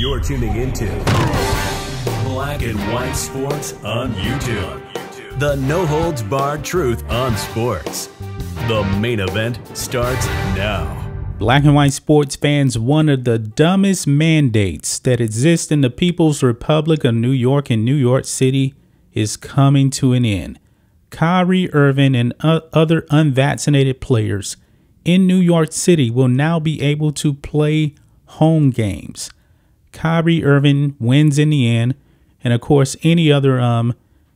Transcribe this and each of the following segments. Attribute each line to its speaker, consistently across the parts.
Speaker 1: You're tuning into Black and White Sports on YouTube. The no-holds-barred truth on sports. The main event starts now.
Speaker 2: Black and white sports fans, one of the dumbest mandates that exist in the People's Republic of New York and New York City is coming to an end. Kyrie Irving and other unvaccinated players in New York City will now be able to play home games. Kyrie Irving wins in the end, and of course any other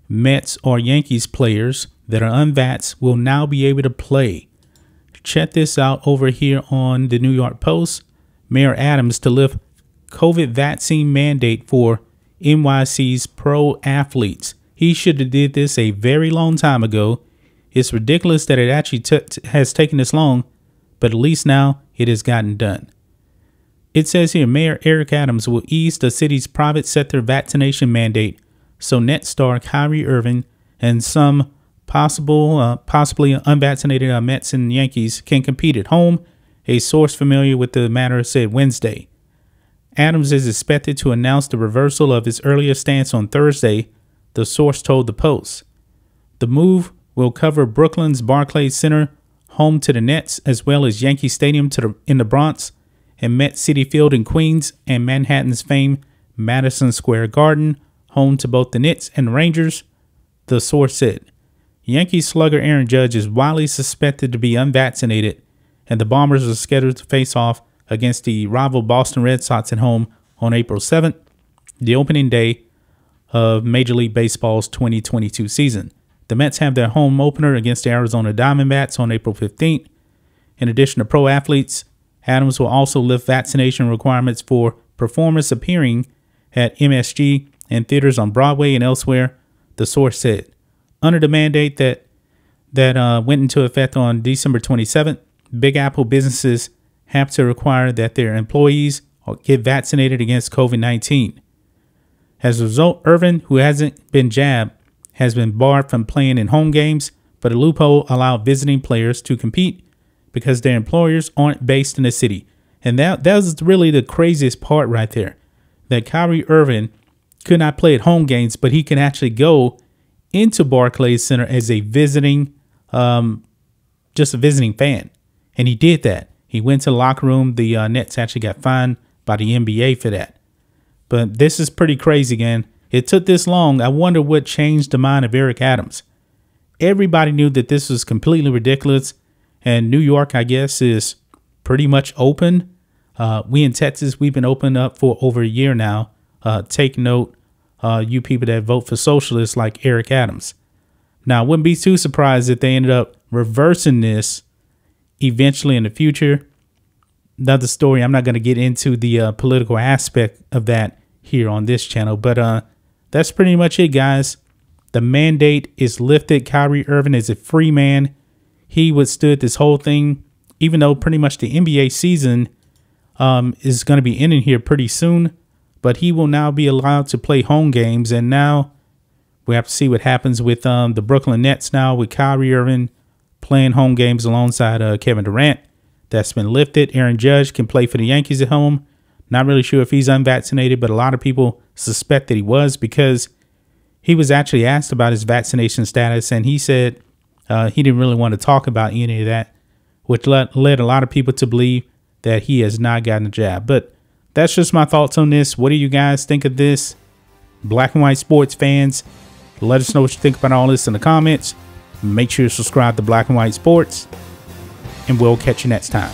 Speaker 2: Mets or Yankees players that are unvaxxed will now be able to play. Check this out over here on the New York Post. Mayor Adams to lift COVID vaccine mandate for NYC's pro athletes. He should have did this a very long time ago. It's ridiculous that it actually has taken this long, but at least now it has gotten done. It says here, Mayor Eric Adams will ease the city's private sector vaccination mandate so Nets star Kyrie Irving and some possibly unvaccinated Mets and Yankees can compete at home, a source familiar with the matter said Wednesday. Adams is expected to announce the reversal of his earlier stance on Thursday, the source told the Post. The move will cover Brooklyn's Barclays Center, home to the Nets, as well as Yankee Stadium in the Bronx, and Met City Field in Queens, and Manhattan's famed Madison Square Garden, home to both the Knicks and the Rangers, the source said. Yankee slugger Aaron Judge is widely suspected to be unvaccinated, and the Bombers are scheduled to face off against the rival Boston Red Sox at home on April 7th, the opening day of Major League Baseball's 2022 season. The Mets have their home opener against the Arizona Diamondbacks on April 15th. In addition to pro athletes, Adams will also lift vaccination requirements for performers appearing at MSG and theaters on Broadway and elsewhere, the source said. Under the mandate that went into effect on December 27th, Big Apple businesses have to require that their employees get vaccinated against COVID-19. As a result, Irving, who hasn't been jabbed, has been barred from playing in home games, but a loophole allowed visiting players to compete because their employers aren't based in the city. And that was really the craziest part right there, that Kyrie Irving could not play at home games, but he can actually go into Barclays Center as a visiting, just a visiting fan. And he did that. He went to the locker room. The Nets actually got fined by the NBA for that. But this is pretty crazy, again. It took this long. I wonder what changed the mind of Eric Adams. Everybody knew that this was completely ridiculous. And New York, I guess, is pretty much open. We in Texas, we've been open up for over a year now. Take note, you people that vote for socialists like Eric Adams. Now, I wouldn't be too surprised if they ended up reversing this eventually in the future. Another story, I'm not going to get into the political aspect of that here on this channel, but that's pretty much it, guys. The mandate is lifted. Kyrie Irving is a free man. He withstood this whole thing, even though pretty much the NBA season is going to be ending here pretty soon. But he will now be allowed to play home games. And now we have to see what happens with the Brooklyn Nets now, with Kyrie Irving playing home games alongside Kevin Durant. That's been lifted. Aaron Judge can play for the Yankees at home. Not really sure if he's unvaccinated, but a lot of people suspect that he was, because he was actually asked about his vaccination status, and he said he didn't really want to talk about any of that, which led a lot of people to believe that he has not gotten a jab. But that's just my thoughts on this. What do you guys think of this? Black and white sports fans, let us know what you think about all this in the comments. Make sure to subscribe to Black and White Sports, and we'll catch you next time.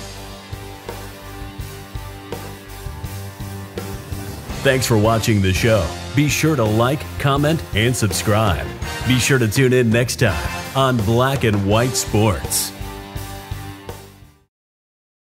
Speaker 1: Thanks for watching the show. Be sure to like, comment, and subscribe. Be sure to tune in next time on Black and White Sports.